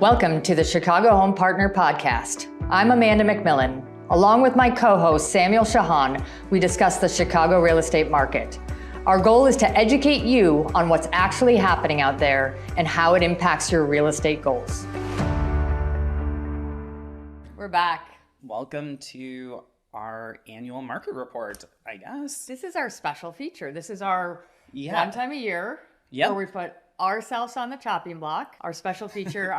Welcome to the Chicago Home Partner Podcast. I'm Amanda McMillan. Along with my co-host Samuel Ciochon, we discuss the Chicago real estate market. Our goal is to educate you on what's actually happening out there and how it impacts your real estate goals. We're back. Welcome to our annual market report, I guess. This is our special feature. This is our one time a year where we put ourselves on the chopping block. Our special feature,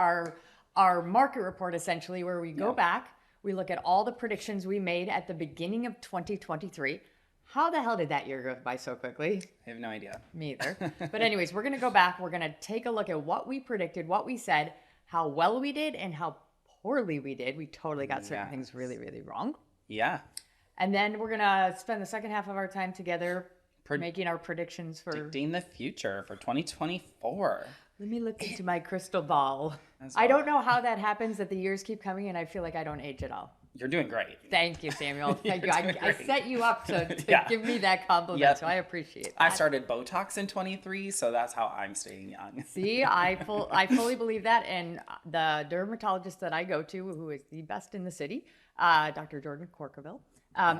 our market report, essentially, where we go back, we look at all the predictions we made at the beginning of 2023. How the hell did that year go by so quickly? I have no idea. Me either. But anyways, we're going to go back. We're going to take a look at what we predicted, what we said, how well we did, and how poorly we did. We totally got certain things really, really wrong. Yeah. And then we're going to spend the second half of our time together making our predictions for... Predicting the future for 2024. Let me look into my crystal ball. I don't know how that happens, that the years keep coming and I feel like I don't age at all. You're doing great. Thank you, Samuel. Thank you. I set you up to give me that compliment, so I appreciate that. I started Botox in 23, so that's how I'm staying young. See, I fully believe that. And the dermatologist that I go to, who is the best in the city, Dr. Jordan Corkerville,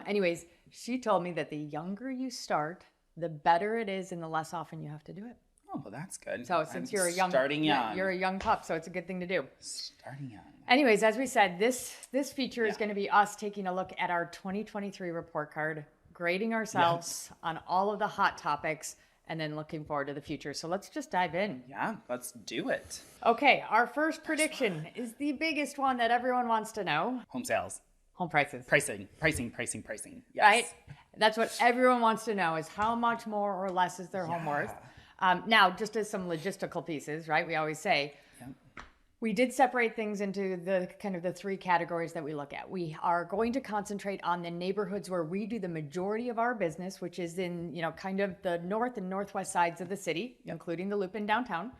anyways, she told me that the younger you start, the better it is and the less often you have to do it. Oh, well, that's good. So since you're a young, starting young, you're a young pup, so it's a good thing to do. Starting young. Anyways, as we said, this feature is going to be us taking a look at our 2023 report card, grading ourselves on all of the hot topics, and then looking forward to the future. So let's just dive in. Yeah, let's do it. Okay, our first prediction is the biggest one that everyone wants to know. Home sales. Home prices. Pricing. Yes. Right? That's what everyone wants to know, is how much more or less is their home worth. Now, just as some logistical pieces, right? We always say, we did separate things into the kind of the three categories that we look at. We are going to concentrate on the neighborhoods where we do the majority of our business, which is in, kind of the north and northwest sides of the city, including the Loop in downtown.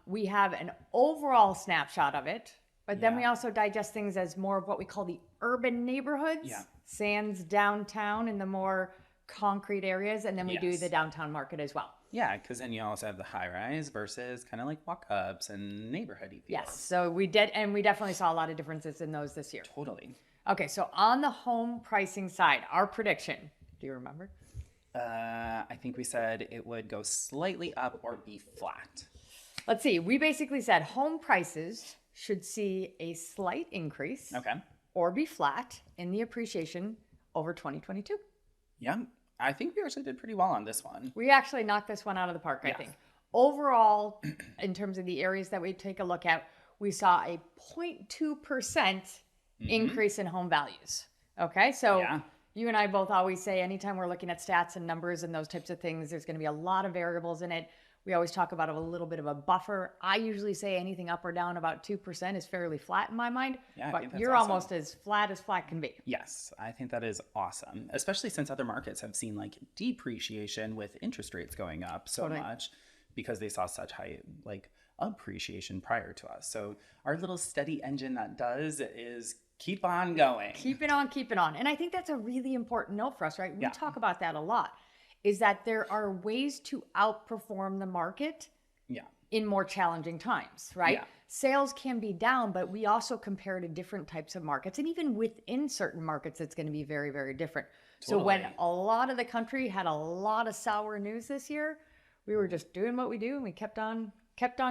We have an overall snapshot of it, but then we also digest things as more of what we call the urban neighborhoods, sans downtown and the more concrete areas, and then we do the downtown market as well. Yeah, because then you also have the high rise versus kind of like walk-ups and neighborhoody feels. Yes, so we did, and we definitely saw a lot of differences in those this year. Totally. Okay, so on the home pricing side, our prediction, do you remember? I think we said it would go slightly up or be flat. Let's see, we basically said home prices should see a slight increase or be flat in the appreciation over 2022. Yeah. I think we actually did pretty well on this one. We actually knocked this one out of the park, I think. Overall, in terms of the areas that we take a look at, we saw a 0.2% increase in home values. Okay, so you and I both always say anytime we're looking at stats and numbers and those types of things, there's going to be a lot of variables in it. We always talk about a little bit of a buffer. I usually say anything up or down about 2% is fairly flat in my mind, but you're awesome. Almost as flat can be. Yes, I think that is awesome, especially since other markets have seen like depreciation with interest rates going up so much because they saw such high like appreciation prior to us. So our little steady engine that does is keep on going. Keep it on. And I think that's a really important note for us, right? We talk about that a lot. Is that there are ways to outperform the market in more challenging times, right? Sales can be down, but we also compare to different types of markets. And even within certain markets, it's going to be very, very different. So when a lot of the country had a lot of sour news this year, we were just doing what we do and we kept on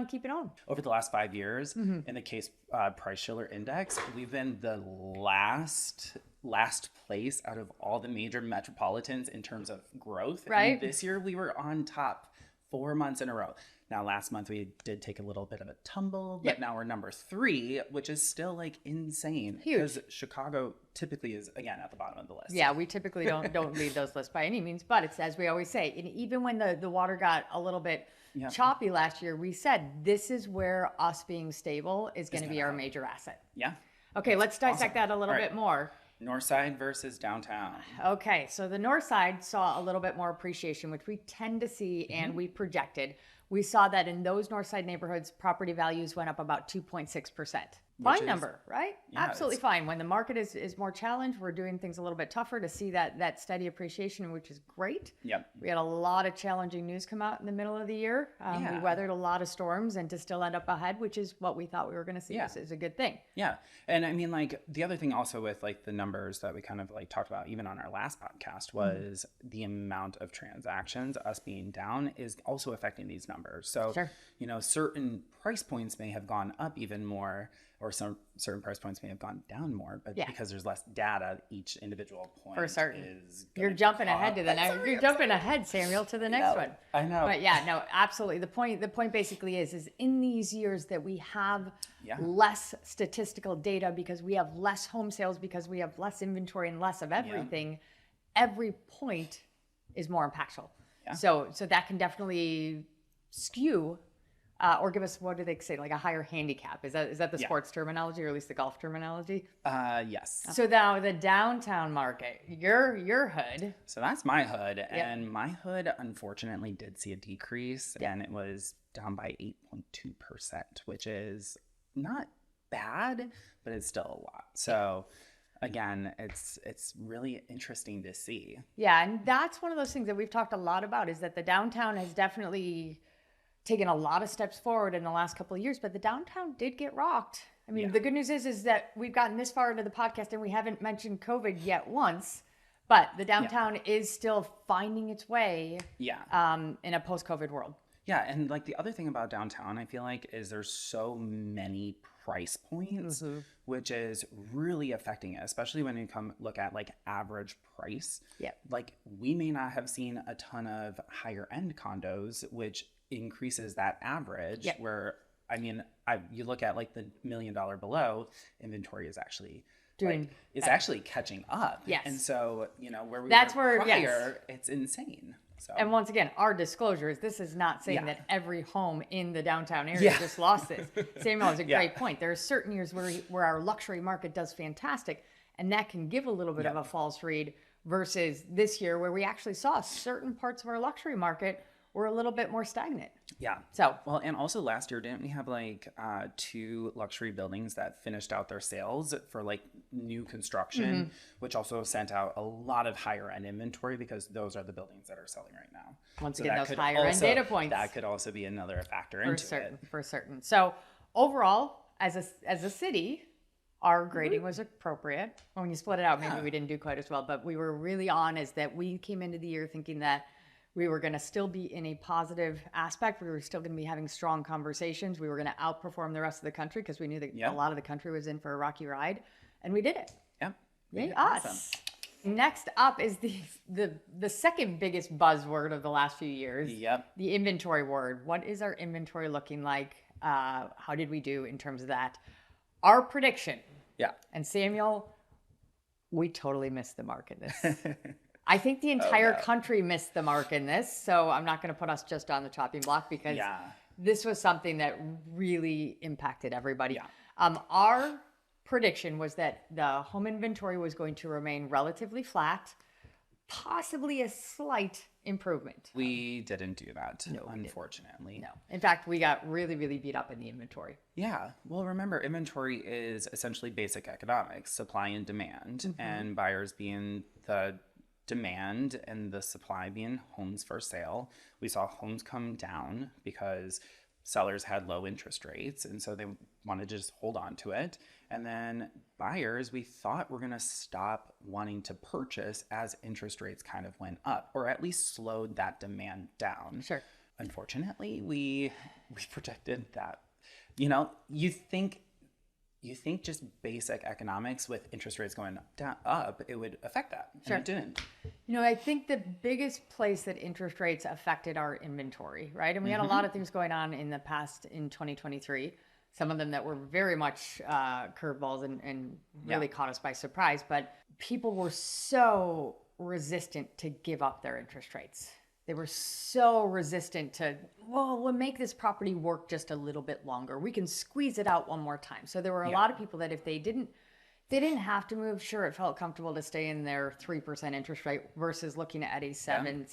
keeping on. Over the last 5 years, in the case Price Schiller Index, we've been the last place out of all the major metropolitans in terms of growth. Right. And this year we were on top 4 months in a row. Now last month we did take a little bit of a tumble, but now we're number 3, which is still like insane. Huge. Because Chicago typically is again at the bottom of the list. Yeah, we typically don't lead those lists by any means, but it's as we always say, and even when the water got a little bit choppy last year, we said this is where us being stable is going to be our major asset. Yeah. Okay, let's dissect that a little bit more. North side versus downtown. Okay, so the north side saw a little bit more appreciation, which we tend to see and we projected. we saw that in those north side neighborhoods, property values went up about 2.6%. Fine number, right? Yeah, absolutely fine. When the market is more challenged, we're doing things a little bit tougher to see that steady appreciation, which is great. Yep. We had a lot of challenging news come out in the middle of the year. We weathered a lot of storms, and to still end up ahead, which is what we thought we were going to see, is a good thing. Yeah. And I mean, like, the other thing also with like the numbers that we kind of like talked about even on our last podcast was the amount of transactions, us being down, is also affecting these numbers. So, you know, certain price points may have gone up even more, or some certain price points may have gone down more, but because there's less data, each individual point for certain is you're jumping ahead to the next. You're jumping ahead, Samuel, to the next one. I know. But yeah, no, absolutely. The point basically is in these years that we have less statistical data because we have less home sales, because we have less inventory and less of everything. Every point is more impactful. Yeah. So that can definitely skew. Or give us, what do they say, like a higher handicap? Is that the sports terminology, or at least the golf terminology? Yes. So now the downtown market, your hood. So that's my hood, and my hood unfortunately did see a decrease, and it was down by 8.2%, which is not bad, but it's still a lot. So again, it's really interesting to see. Yeah, and that's one of those things that we've talked a lot about, is that the downtown has definitely taken a lot of steps forward in the last couple of years, but the downtown did get rocked. I mean, the good news is that we've gotten this far into the podcast and we haven't mentioned COVID yet once, but the downtown is still finding its way in a post-COVID world. Yeah, and like the other thing about downtown, I feel like, is there's so many price points, which is really affecting it, especially when you come look at like average price. Yeah. Like, we may not have seen a ton of higher end condos, which increases that average, where, I mean, you look at like the $1 million below, inventory is actually actually catching up. Yes. And so, you know, where we were prior, it's insane. So. And once again, our disclosure is this is not saying that every home in the downtown area just lost this. Samuel has a great point. There are certain years where our luxury market does fantastic, and that can give a little bit of a false read, versus this year where we actually saw certain parts of our luxury market were a little bit more stagnant. Yeah. So, well, and also last year, didn't we have like 2 luxury buildings that finished out their sales for like new construction, which also sent out a lot of higher end inventory, because those are the buildings that are selling right now. Once again, those higher end data points. That could also be another factor into it. For certain. So overall, as a city, our grading was appropriate. When you split it out, maybe we didn't do quite as well, but we were really on is that we came into the year thinking that we were going to still be in a positive aspect. We were still going to be having strong conversations. We were going to outperform the rest of the country, because we knew that a lot of the country was in for a rocky ride, and we did it. Yeah. Yay, us. Awesome. Next up is the second biggest buzzword of the last few years. Yep. The inventory word. What is our inventory looking like? How did we do in terms of that? Our prediction. Yeah. And Samuel, we totally missed the mark in this. I think the entire country missed the mark in this, so I'm not going to put us just on the chopping block, because this was something that really impacted everybody. Yeah. Our prediction was that the home inventory was going to remain relatively flat, possibly a slight improvement. We didn't do that, unfortunately. No. In fact, we got really, really beat up in the inventory. Yeah. Well, remember, inventory is essentially basic economics, supply and demand, and buyers being the demand and the supply being homes for sale. We saw homes come down because sellers had low interest rates, and so they wanted to just hold on to it. And then buyers, we thought, were going to stop wanting to purchase as interest rates kind of went up, or at least slowed that demand down. Sure. Unfortunately, we projected that. You know, you think just basic economics with interest rates going up, it would affect that. Sure. And it didn't. You know, I think the biggest place that interest rates affected our inventory, right? And we had a lot of things going on in the past in 2023. Some of them that were very much curveballs and really caught us by surprise. But people were so resistant to give up their interest rates. They were so resistant to, well, we'll make this property work just a little bit longer. We can squeeze it out one more time. So there were a lot of people that if they didn't have to move, sure, it felt comfortable to stay in their 3% interest rate versus looking at a 7.5%,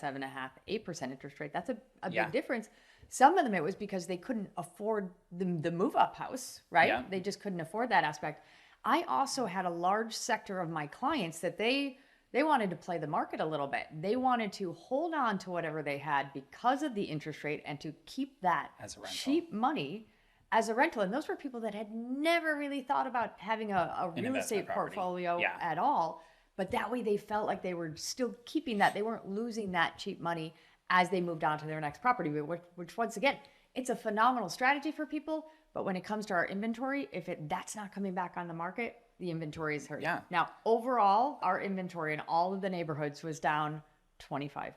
8% interest rate. That's a big difference. Some of them, it was because they couldn't afford the move up house, right? Yeah. They just couldn't afford that aspect. I also had a large sector of my clients that they wanted to play the market a little bit. They wanted to hold on to whatever they had because of the interest rate and to keep that As a rental. cheap money as a rental. And those were people that had never really thought about having a real estate portfolio at all. But that way they felt like they were still keeping that. They weren't losing that cheap money as they moved on to their next property, which once again, it's a phenomenal strategy for people. But when it comes to our inventory, if that's not coming back on the market, the inventory is hurt. Yeah. Now, overall, our inventory in all of the neighborhoods was down 25%.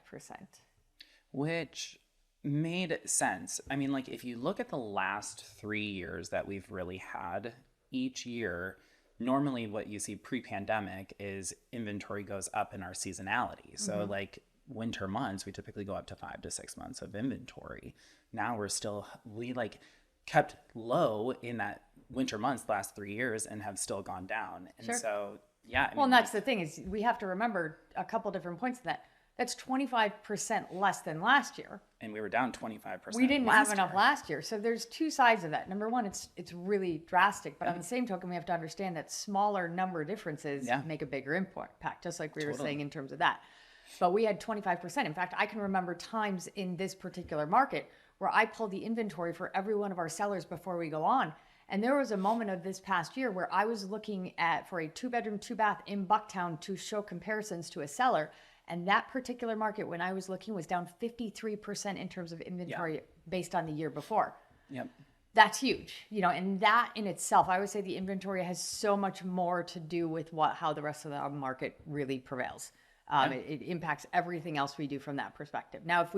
Which made sense. I mean, like, if you look at the last 3 years that we've really had, each year, normally what you see pre-pandemic is inventory goes up in our seasonality. So like winter months, we typically go up to 5 to 6 months of inventory. Now we like kept low in that winter months the last 3 years and have still gone down. And so, yeah. Well, and that's the thing is we have to remember a couple different points to that. That's 25% less than last year. And we were down 25%. We didn't have enough last year. So there's two sides of that. Number one, it's really drastic. But on the same token, we have to understand that smaller number differences make a bigger impact, just like we were saying in terms of that. But we had 25%. In fact, I can remember times in this particular market where I pulled the inventory for every one of our sellers before we go on. And there was a moment of this past year where I was looking for a 2-bedroom, 2-bath in Bucktown to show comparisons to a seller. And that particular market, when I was looking, was down 53% in terms of inventory based on the year before. Yep. That's huge, and that in itself, I would say the inventory has so much more to do with how the rest of the market really prevails. It impacts everything else we do from that perspective. Now,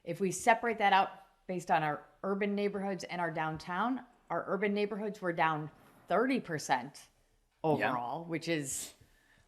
if we separate that out based on our urban neighborhoods and our downtown, our urban neighborhoods were down 30% overall, which is,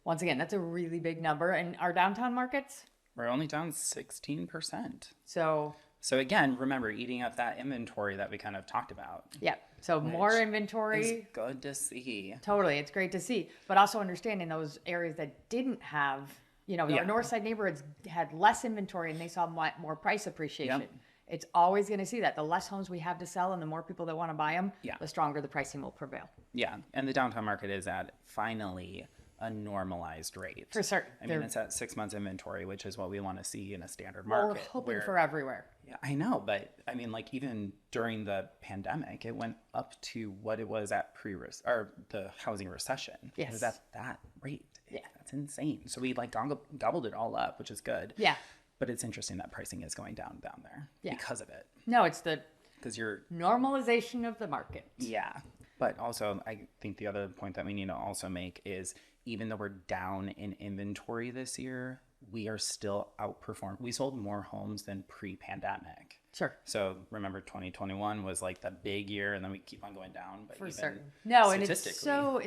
once again, that's a really big number. And our downtown markets? We're only down 16%. So again, remember eating up that inventory that we kind of talked about. Yeah. So more inventory. It's good to see. Totally. It's great to see. But also understanding those areas that didn't have, our north side neighborhoods had less inventory and they saw more price appreciation. Yep. It's always going to see that. The less homes we have to sell and the more people that want to buy them, the stronger the pricing will prevail. Yeah. And the downtown market is at finally a normalized rate. For certain. I mean, it's at 6 months inventory, which is what we want to see in a standard market. We're hoping for everywhere. Yeah, I know. But I mean, like even during the pandemic, it went up to what it was at the housing recession. Yes. It was at that rate. Yeah. That's insane. So we like gobbled it all up, which is good. Yeah. But it's interesting that pricing is going down there because of it. No, it's because you're normalization of the market. Yeah. But also, I think the other point that we need to also make is even though we're down in inventory this year, we are still outperformed. We sold more homes than pre-pandemic. Sure. So remember 2021 was like the big year and then we keep on going down. But for certain. No, and it's so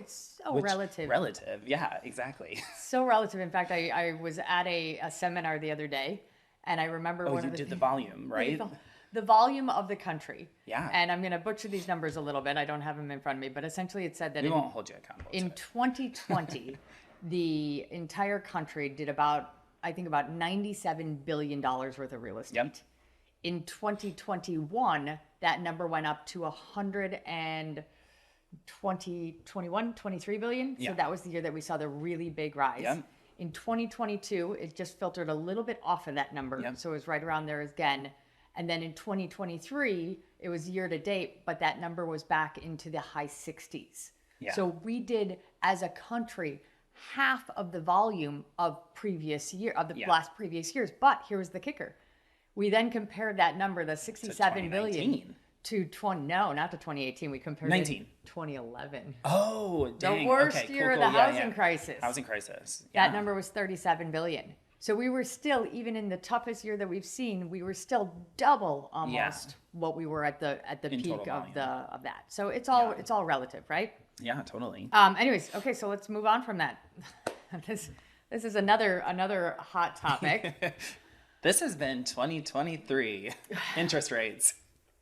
relative. Relative. Yeah, exactly. So relative. In fact, I was at a seminar the other day and I remember the volume, right? The volume of the country. Yeah. And I'm going to butcher these numbers a little bit. I don't have them in front of me, but essentially it said that we won't hold you accountable. In 2020, the entire country did about $97 billion worth of real estate. Yep. In 2021, that number went up to 23 billion. So that was the year that we saw the really big rise. Yep. In 2022, it just filtered a little bit off of that number. Yep. So it was right around there again. And then in 2023, it was year to date, but that number was back into the high 60s. Yeah. So we did, as a country, half of the volume of last previous years. But here's the kicker. We then compared that number, the 67 billion, to not to 2018. We compared 19. It to 2011. Oh, dang. The worst year of the housing crisis. Housing crisis. Yeah. That number was 37 billion. So we were still, even in the toughest year that we've seen, we were still double almost what we were at the peak of that. So it's all relative, right? Yeah, totally. Anyways, okay, so let's move on from that. This is another hot topic. This has been 2023 interest rates.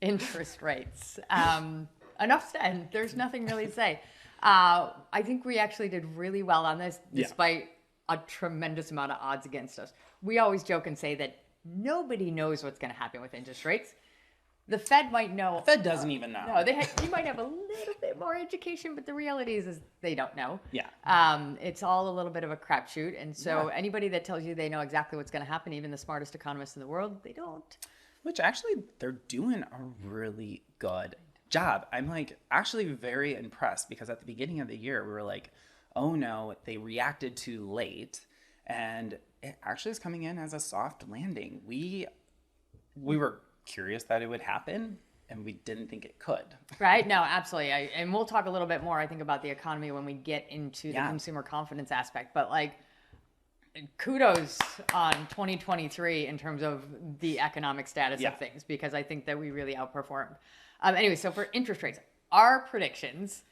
Interest rates. Enough said. There's nothing really to say. I think we actually did really well on this, despite a tremendous amount of odds against us. We always joke and say that nobody knows what's going to happen with interest rates. The Fed might know. The Fed doesn't even know. No, you might have a little bit more education, but the reality is they don't know. Yeah. It's all a little bit of a crapshoot. And so anybody that tells you they know exactly what's going to happen, even the smartest economists in the world, they don't. Which actually, they're doing a really good job. I'm like actually very impressed because at the beginning of the year, we were like, oh no, they reacted too late. And it actually is coming in as a soft landing. We were curious that it would happen, and we didn't think it could. Right? No, absolutely. And we'll talk a little bit more, I think, about the economy when we get into the consumer confidence aspect. But like, kudos on 2023 in terms of the economic status of things, because I think that we really outperformed. Anyway, so for interest rates, our predictions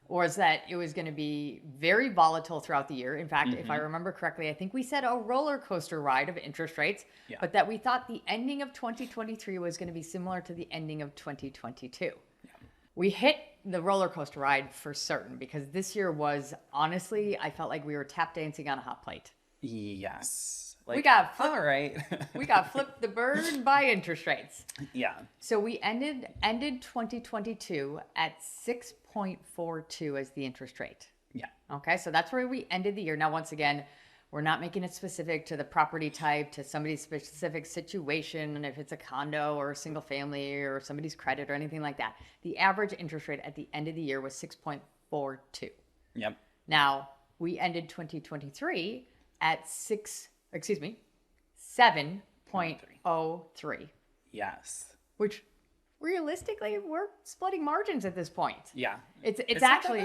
was that it was going to be very volatile throughout the year. In fact, if I remember correctly, I think we said a roller coaster ride of interest rates, but that we thought the ending of 2023 was going to be similar to the ending of 2022. Yeah. We hit the roller coaster ride for certain, because this year was, honestly, I felt like we were tap dancing on a hot plate. Yes. Like, we got all right. We got flipped the bird by interest rates. Yeah. So we ended 2022 at 6.42 as the interest rate. Yeah. Okay, so that's where we ended the year. Now, once again, we're not making it specific to the property type, to somebody's specific situation, and if it's a condo or a single family or somebody's credit or anything like that. The average interest rate at the end of the year was 6.42. Yep. Now, we ended 2023 at 7.03. Yes. Which realistically, we're splitting margins at this point. Yeah. It's actually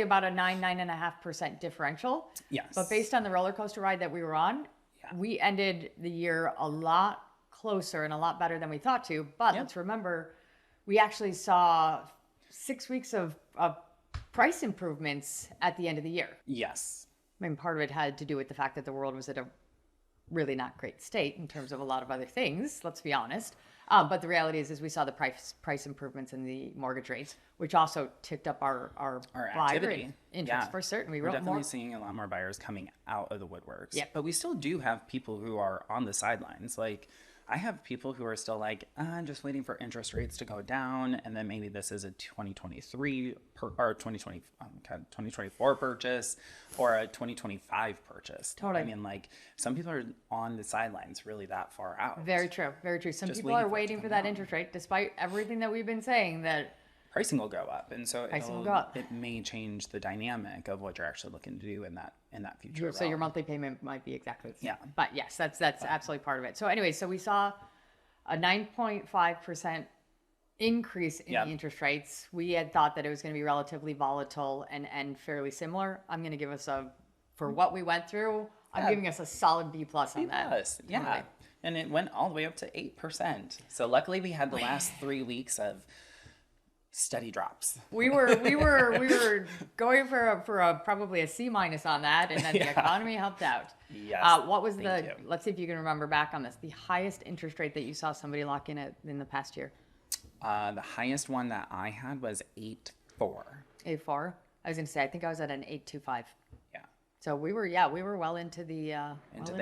about a 9.5% differential. Yes. But based on the roller coaster ride that we were on, we ended the year a lot closer and a lot better than we thought to. But let's remember, we actually saw 6 weeks of price improvements at the end of the year. Yes. I mean, part of it had to do with the fact that the world was at a really not great state in terms of a lot of other things, let's be honest. But the reality is we saw the price improvements in the mortgage rates, which also ticked up our activity. Interest for certain. We're definitely seeing a lot more buyers coming out of the woodworks. Yeah. But we still do have people who are on the sidelines. Like, I have people who are still like, I'm just waiting for interest rates to go down, and then maybe this is a 2024 purchase or a 2025 purchase. Totally. I mean, like, some people are on the sidelines really that far out. Very true. Very true. Some people are waiting for that interest rate, despite everything that we've been saying, that pricing will go up, and so it may change the dynamic of what you're actually looking to do in that future. So your monthly payment might be exactly the same. Yeah. But yes, that's absolutely part of it. So anyway, so we saw a 9.5% increase in the interest rates. We had thought that it was going to be relatively volatile and fairly similar. I'm going to give us for what we went through, I'm giving us a solid B+ on that. Yeah. Totally. And it went all the way up to 8%. So luckily we had the last 3 weeks of steady drops. We were going for probably a C- on that, and then the economy helped out. Yes. What was let's see if you can remember back on this, the highest interest rate that you saw somebody lock in the past year? The highest one that I had was 8.4. 8.4? I was going to say, I think I was at an 8.25. Yeah. So we were well into the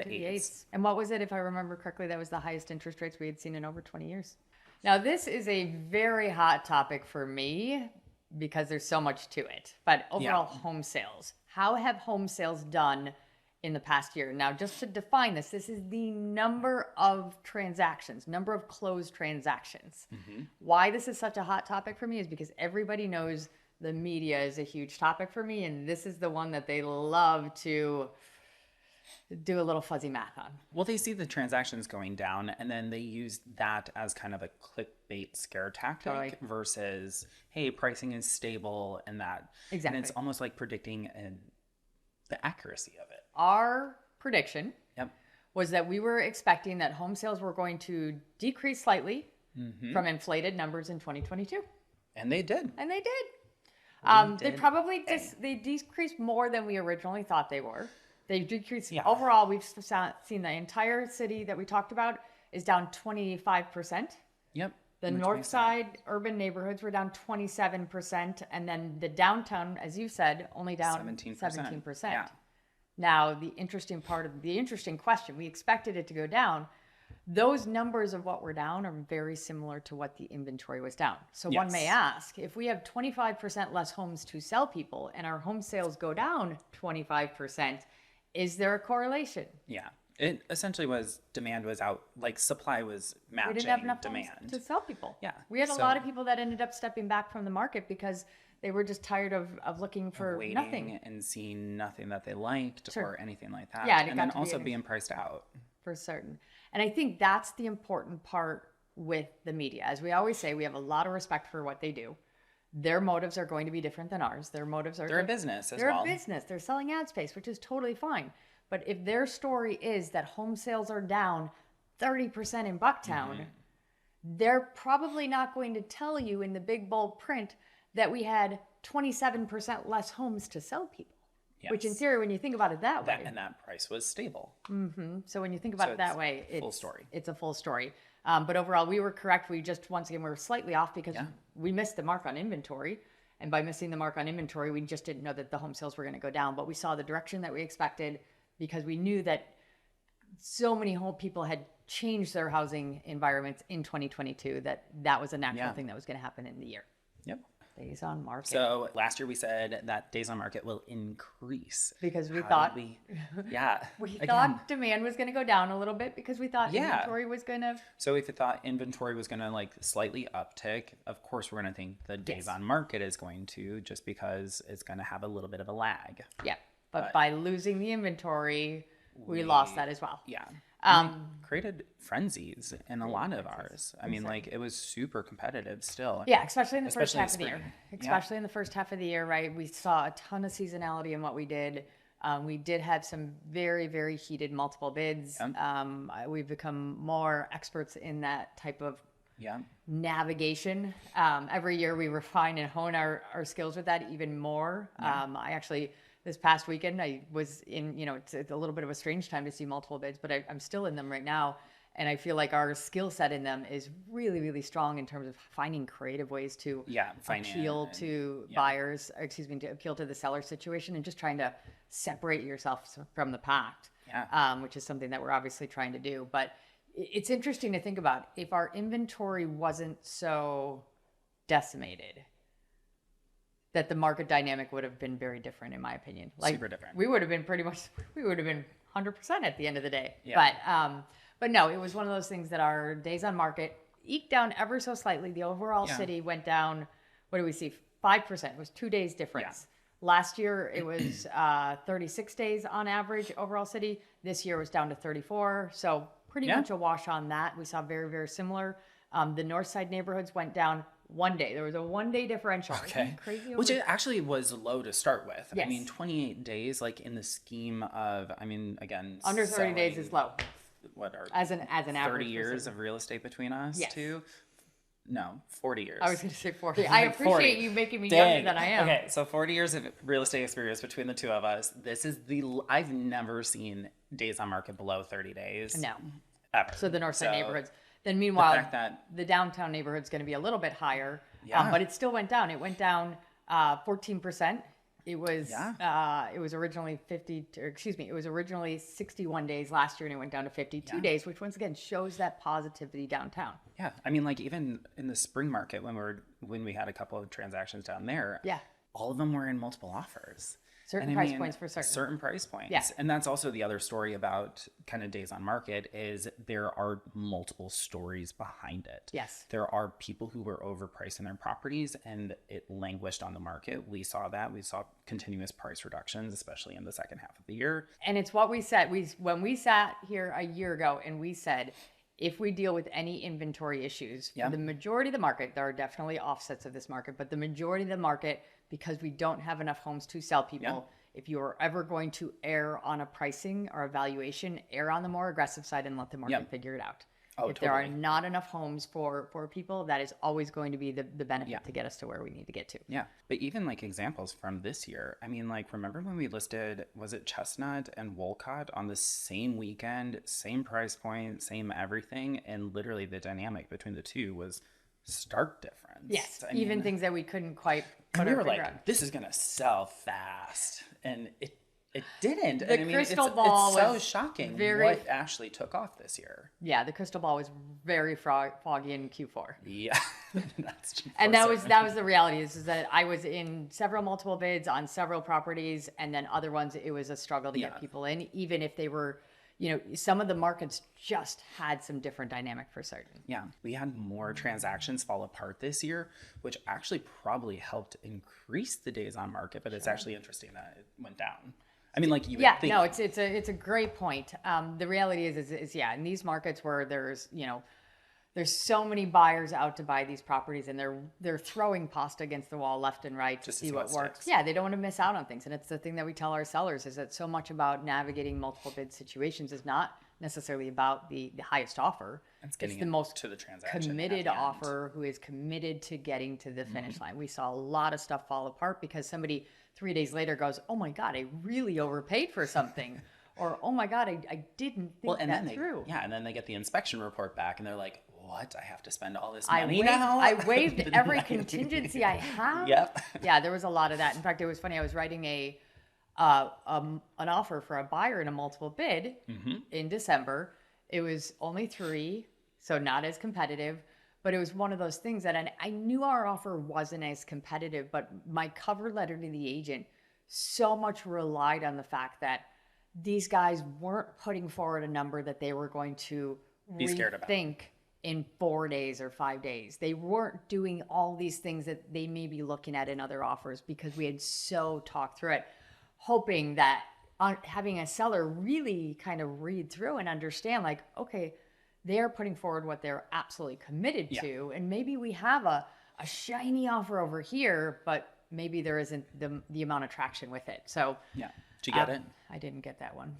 eights. And what was it, if I remember correctly, that was the highest interest rates we had seen in over 20 years. Now, this is a very hot topic for me because there's so much to it. But overall, home sales. How have home sales done in the past year? Now, just to define this is the number of transactions, number of closed transactions. Mm-hmm. Why this is such a hot topic for me is because everybody knows the media is a huge topic for me, and this is the one that they love to do a little fuzzy math on. Well, they see the transactions going down, and then they use that as kind of a clickbait scare tactic versus, hey, pricing is stable, and that. Exactly. And it's almost like predicting the accuracy of it. Our prediction was that we were expecting that home sales were going to decrease slightly from inflated numbers in 2022. And they did. They probably they decreased more than we originally thought they were. They decreased overall. We've seen the entire city that we talked about is down 25%. Yep. The north side urban neighborhoods were down 27%, and then the downtown, as you said, only down 17%. Yeah. Now, the interesting question, we expected it to go down, those numbers of what we're down are very similar to what the inventory was down. So one may Yes. ask, if we have 25% less homes to sell people and our home sales go down 25%, is there a correlation? Yeah. It essentially was demand was out, like supply was matching We didn't have enough demand. homes to sell people. Yeah. We had a So- lot of people that ended up stepping back from the market because they were just tired of looking for Waiting nothing. and seeing nothing that they liked Sure. or anything like that. Yeah, and it and got then to be also an- being priced out. For certain. And I think that's the important part with the media. As we always say, we have a lot of respect for what they do. Their motives are going to be different than ours. Their motives are They're a business as they're well. a business. They're selling ad space, which is totally fine. But if their story is that home sales are down 30% in Bucktown, they're probably not going to tell you in the big bold print that we had 27% less homes to sell people. Which in Yes. theory, when you think about it that way, And that price was stable. so when you think about So it that it's way, it's full story. It's a full story. But overall, we were correct. We just, once again, we were slightly off because we missed the mark on inventory. And by missing the mark on inventory, we just didn't know that the home sales were going to go down. But we saw the direction that we expected because we knew that so many home people had changed their housing environments in 2022 that was a natural thing that was going to happen in the year. Yep. Days on market. So last year we said that days on market will increase. Because we How thought did yeah. we Again, thought demand was going to go down a little bit because we thought inventory was going to. So if you thought inventory was going to like slightly uptick, of course we're going to think the days on market is going to, just because it's going to have a little bit of a lag. Yeah. But by losing the inventory, we lost that as well. Yeah. Created frenzies in a lot of ours. I mean, like it was super competitive still. Yeah, especially in the first Especially in half of the year. spring. Especially in the first half of the year, right? We saw a ton of seasonality in what we did. We did have some very, very heated multiple bids. We've become more experts in that type of navigation. Every year we refine and hone our skills with that even more. I actually, this past weekend, I was in, it's a little bit of a strange time to see multiple bids, but I'm still in them right now. And I feel like our skill set in them is really, really strong in terms of finding creative ways to appeal to buyers, to appeal to the seller situation and just trying to separate yourself from the pack, which is something that we're obviously trying to do. But it's interesting to think about if our inventory wasn't so decimated, that the market dynamic would have been very different, in my opinion. Like, super different. We would have been 100% at the end of the day. But no, it was one of those things that our days on market eked down ever so slightly. The overall city went down, what do we see? 5%. It was 2 days difference. Last year, it was 36 days on average overall city. This year was down to 34. So pretty much a wash on that. We saw very, very similar. The north side neighborhoods went down 1 day. There was a 1 day differential. Okay. Crazy. Which it actually was low to start with. Yes. I mean, 28 days, like in the scheme of, I mean, again, Under 30 days is low. What are As an average. 30 years of real estate between us too? No, 40 years. I was going to say 40. I appreciate 40. you making me Dang. younger than I am. Okay, so 40 years of real estate experience between the two of us. This is I've never seen days on market below 30 days. No. Ever. So the north side neighborhoods. Then meanwhile, fact that- the downtown neighborhood's going to be a little bit higher. But it still went down. It went down 14%. It was originally it was originally 61 days last year, and it went down to 52 days, which once again shows that positivity downtown. Yeah, I mean, like even in the spring market when we had a couple of transactions down there, all of them were in multiple offers. Certain price points for certain price points. Yeah. And that's also the other story about kind of days on market is there are multiple stories behind it. Yes. There are people who were overpricing their properties and it languished on the market. We saw that. We saw continuous price reductions, especially in the second half of the year. And it's what we said. When we sat here a year ago and we said, if we deal with any inventory issues, for the majority of the market, there are definitely offsets of this market, but the majority of the market, because we don't have enough homes to sell people, if you are ever going to err on a pricing or a valuation, err on the more aggressive side and let the market figure it out. If there are not enough homes for people, that is always going to be the benefit to get us to where we need to get to. Yeah. But even like examples from this year, I mean, like, remember when we listed, was it Chestnut and Wolcott on the same weekend, same price point, same everything? And literally the dynamic between the two was stark difference. Yes. I things that we couldn't quite put and we our were finger like, on. this is going to sell fast. And It didn't. The crystal it's ball so was shocking very- what actually took off this year. Yeah, the crystal ball was very foggy in Q4. Yeah, that's true. And that was the reality is that I was in several multiple bids on several properties, and then other ones it was a struggle to get people in, even if they were, some of the markets just had some different dynamic for certain. Yeah, we had more transactions fall apart this year, which actually probably helped increase the days on market, but it's actually interesting that it went down. I mean, like you would think. No, it's a great point. The reality is in these markets where there's so many buyers out to buy these properties, and they're throwing pasta against the wall left and right to see what works. Sticks. Yeah, they don't want to miss out on things, and it's the thing that we tell our sellers is that so much about navigating multiple bid situations is not necessarily about the highest offer. It's getting the most to the transaction committed offer who is committed to getting to the finish line. We saw a lot of stuff fall apart because somebody 3 days later goes, "Oh my God, I really overpaid for something," or "Oh my God, I didn't think that through." Yeah, and then they get the inspection report back, and they're like, "What? I have to spend all this money now?" I waived every contingency I have. Yep. Yeah, there was a lot of that. In fact, it was funny. I was writing an offer for a buyer in a multiple bid in December. It was only 3, so not as competitive. But it was one of those things that I knew our offer wasn't as competitive, but my cover letter to the agent so much relied on the fact that these guys weren't putting forward a number that they were going to be scared about in 4 days or 5 days. They weren't doing all these things that they may be looking at in other offers because we had so talked through it, hoping that having a seller really kind of read through and understand, like, okay, they're putting forward what they're absolutely committed to. And maybe we have a shiny offer over here, but maybe there isn't the amount of traction with it. So yeah. Did you get it? I didn't get that one.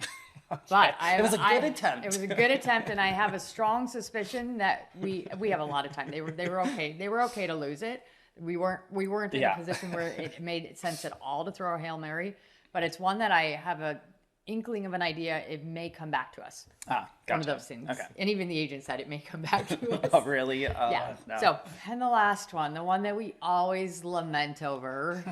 But it was a good attempt. It was a good attempt, and I have a strong suspicion that we have a lot of time. They were okay. They were okay to lose it. We weren't in a position where it made sense at all to throw a Hail Mary. But it's one that I have a inkling of an idea. It may come back to us. Gotcha. One of those things. Okay. And even the agent said it may come back to us. Oh, really? Yeah. No. So, and the last one, the one that we always lament over.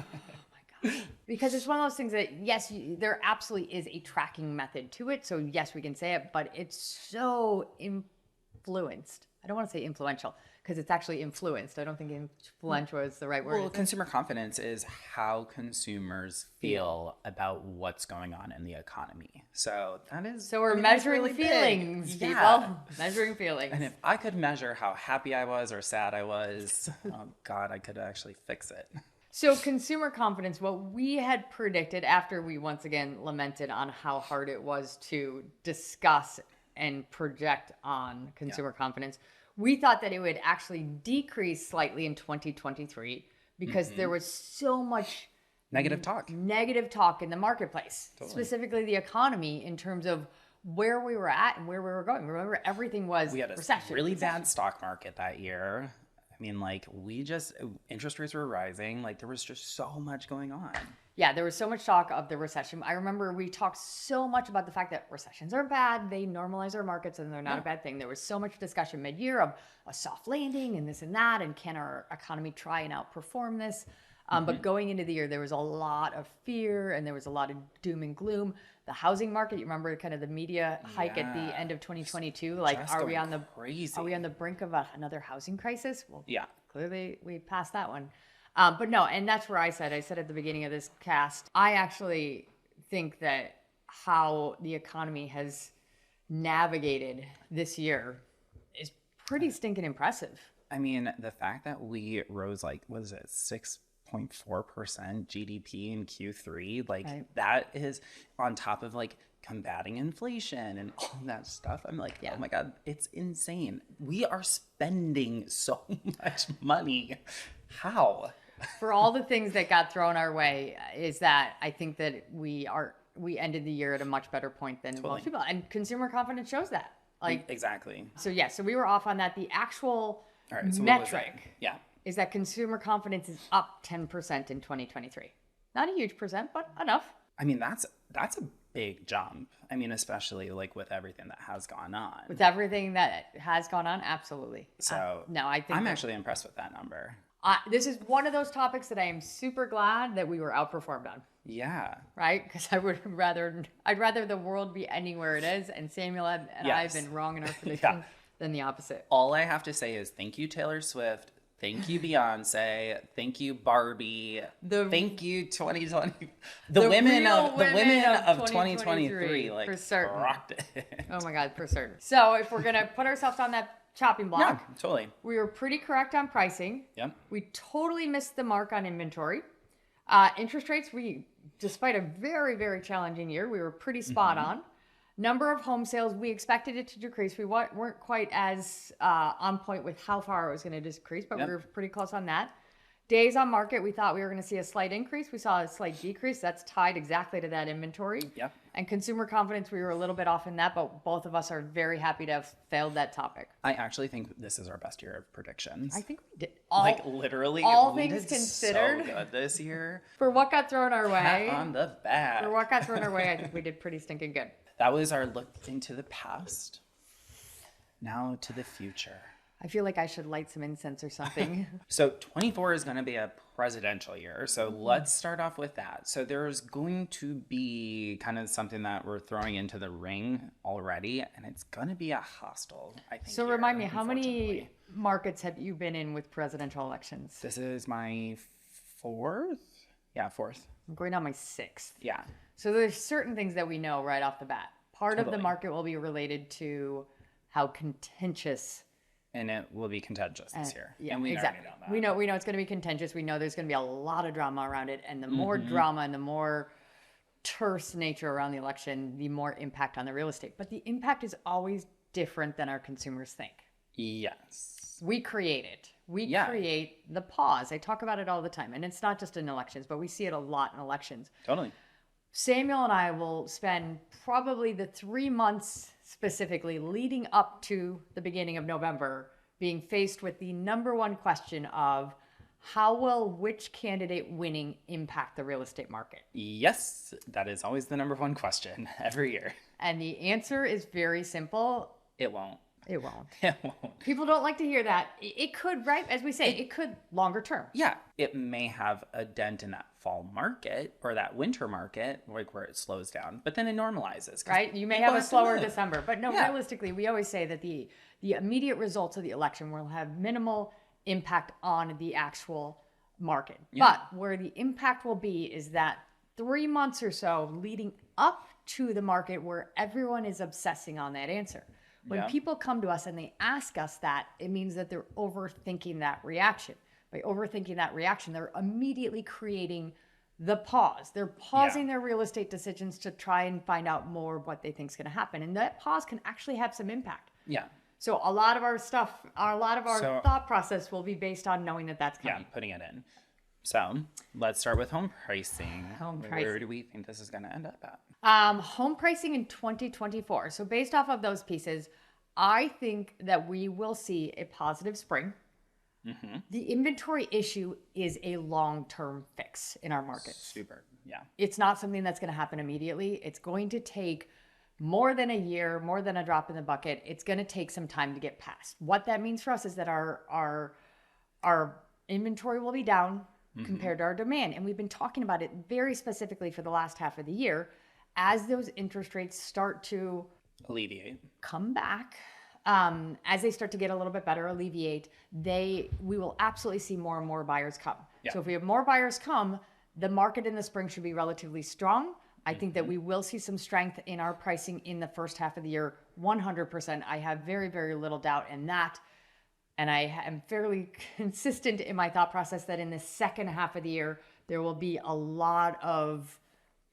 Because it's one of those things that, yes, there absolutely is a tracking method to it. So, yes, we can say it, but it's so influenced. I don't want to say influential because it's actually influenced. I don't think influential is the right word. Well, consumer confidence is how consumers feel about what's going on in the economy. So that is. So we're measuring really feelings, people. Yeah. Measuring feelings. And if I could measure how happy I was or sad I was, oh God, I could actually fix it. So consumer confidence, what we had predicted after we once again lamented on how hard it was to discuss and project on consumer confidence, we thought that it would actually decrease slightly in 2023 because there was so much negative talk in the marketplace, specifically the economy in terms of where we were at and where we were going. Remember, everything was we had a recession, really bad stock market that year. I mean, like, interest rates were rising. Like, there was just so much going on. Yeah, there was so much talk of the recession. I remember we talked so much about the fact that recessions are bad. They normalize our markets and they're not a bad thing. There was so much discussion mid-year of a soft landing and this and that. And can our economy try and outperform this? But going into the year, there was a lot of fear and there was a lot of doom and gloom. The housing market, you remember kind of the media hike at the end of 2022? Like, are we on the brink of another housing crisis? Well, clearly we passed that one. But no, and that's where I said at the beginning of this cast, I actually think that how the economy has navigated this year is pretty stinking impressive. I mean, the fact that we rose, like, what is it, 6.4% GDP in Q3, like, that is on top of, like, combating inflation and all that stuff. I'm like, oh my God, it's insane. We are spending so much money. How? For all the things that got thrown our way, is that I think that we ended the year at a much better point than most people, and consumer confidence shows that. Like, exactly. So so we were off on that. The actual so metric, is that consumer confidence is up 10% in 2023. Not a huge percent, but enough. I mean, that's a big jump. I mean, especially like with everything that has gone on. With everything that has gone on, absolutely. So no, I think I'm actually impressed with that number. This is one of those topics that I am super glad that we were outperformed on. Yeah. Right? Because I'd rather the world be ending where it is, and Samuel and I have been wrong in our prediction than the opposite. All I have to say is thank you, Taylor Swift. Thank you, Beyonce. Thank you, Barbie. Thank you, 2020. The women of 2023 like for certain. rocked it. Oh my God, for certain. So if we're gonna put ourselves on that chopping block, Yeah, totally. we were pretty correct on pricing. Yep. We totally missed the mark on inventory. Interest rates, despite a very, very challenging year, we were pretty spot on. Number of home sales, we expected it to decrease. We weren't quite as on point with how far it was going to decrease, but we were pretty close on that. Days on market, we thought we were going to see a slight increase. We saw a slight decrease. That's tied exactly to that inventory. Yep. And consumer confidence, we were a little bit off in that, but both of us are very happy to have failed that topic. I actually think this is our best year of predictions. I think we did. Literally, all we things did considered, so good this year. For what got thrown our way. Pat on the back. For what got thrown our way, I think we did pretty stinking good. That was our look into the past. Now to the future. I feel like I should light some incense or something. So 24 is going to be a presidential year. So let's start off with that. So there's going to be kind of something that we're throwing into the ring already, and it's going to be a hostile, I think. So remind me, how many markets have you been in with presidential elections? This is my fourth. Yeah, fourth. I'm going on my sixth. Yeah. So there's certain things that we know right off the bat. Part of the market will be related to how contentious. And it will be contentious this year. Yeah, and we exactly. already know that. We know it's going to be contentious. We know there's going to be a lot of drama around it. And the more drama and the more terse nature around the election, the more impact on the real estate. But the impact is always different than our consumers think. Yes. We create it. We create the pause. I talk about it all the time. And it's not just in elections, but we see it a lot in elections. Totally. Samuel and I will spend probably the 3 months specifically leading up to the beginning of November being faced with the number one question of how will which candidate winning impact the real estate market? Yes, that is always the number one question every year. And the answer is very simple. It won't. It won't. It won't. People don't like to hear that. It could, right? As we say, it could longer term. Yeah, it may have a dent in that fall market or that winter market, like where it slows down, but then it normalizes. Right? You may have a slower December, but no, realistically, we always say that the immediate results of the election will have minimal impact on the actual market. Yeah. But where the impact will be is that 3 months or so leading up to the market where everyone is obsessing on that answer. When people come to us and they ask us that, it means that they're overthinking that reaction. By overthinking that reaction, they're immediately creating the pause. They're pausing their real estate decisions to try and find out more of what they think is going to happen. And that pause can actually have some impact. Yeah. So a lot of our thought process will be based on knowing that that's coming. Yeah, putting it in. So let's start with home pricing. Home-pricing. Where do we think this is going to end up at? Home pricing in 2024. So based off of those pieces, I think that we will see a positive spring. Mm-hmm. The inventory issue is a long-term fix in our markets. Super, yeah. It's not something that's going to happen immediately. It's going to take more than a year, more than a drop in the bucket. It's going to take some time to get past. What that means for us is that our inventory will be down compared to our demand. And we've been talking about it very specifically for the last half of the year. As those interest rates start to come back, as they start to get a little bit better, alleviate, we will absolutely see more and more buyers come. Yeah. So if we have more buyers come, the market in the spring should be relatively strong. I think that we will see some strength in our pricing in the first half of the year. 100%. I have very, very little doubt in that. And I am fairly consistent in my thought process that in the second half of the year, there will be a lot of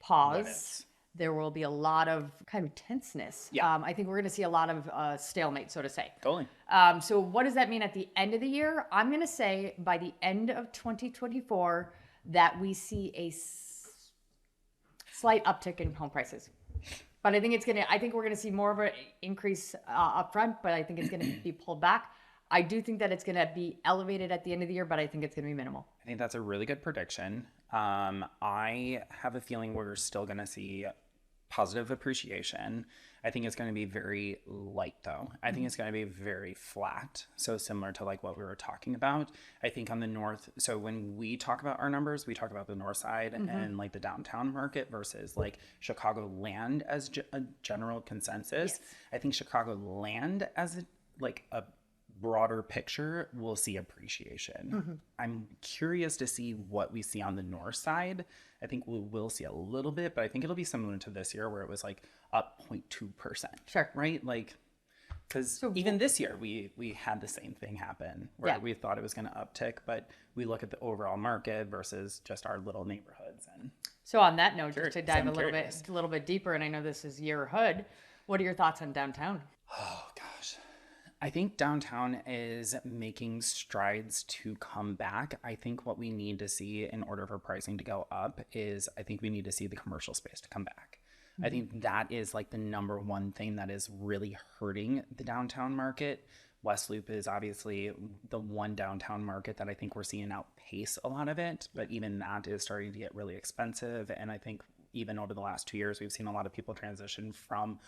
pause. There will be a lot of kind of tenseness. Yeah. I think we're going to see a lot of stalemate, so to say. Totally. So what does that mean at the end of the year? I'm going to say by the end of 2024 that we see a slight uptick in home prices. But I think we're going to see more of an increase up front, but I think it's going to be pulled back. I do think that it's going to be elevated at the end of the year, but I think it's going to be minimal. I think that's a really good prediction. I have a feeling we're still going to see positive appreciation. I think it's going to be very light, though. I think it's going to be very flat. So similar to like what we were talking about. I think on the north, so when we talk about our numbers, we talk about the north side and like the downtown market versus like Chicago land as a general consensus. Yes. I think Chicago land as a broader picture will see appreciation. I'm curious to see what we see on the north side. I think we will see a little bit, but I think it'll be similar to this year where it was like up 0.2%. Sure. Right? Like, because even this year we had the same thing happen where we thought it was going to uptick, but we look at the overall market versus just our little neighborhoods. And so on that note, just to dive a little bit deeper, and I know this is your hood, what are your thoughts on downtown? Oh gosh. I think downtown is making strides to come back. I think what we need to see in order for pricing to go up is I think we need to see the commercial space to come back. I think that is like the number one thing that is really hurting the downtown market. West Loop is obviously the one downtown market that I think we're seeing outpace a lot of it, but even that is starting to get really expensive. And I think even over the last 2 years, we've seen a lot of people transition from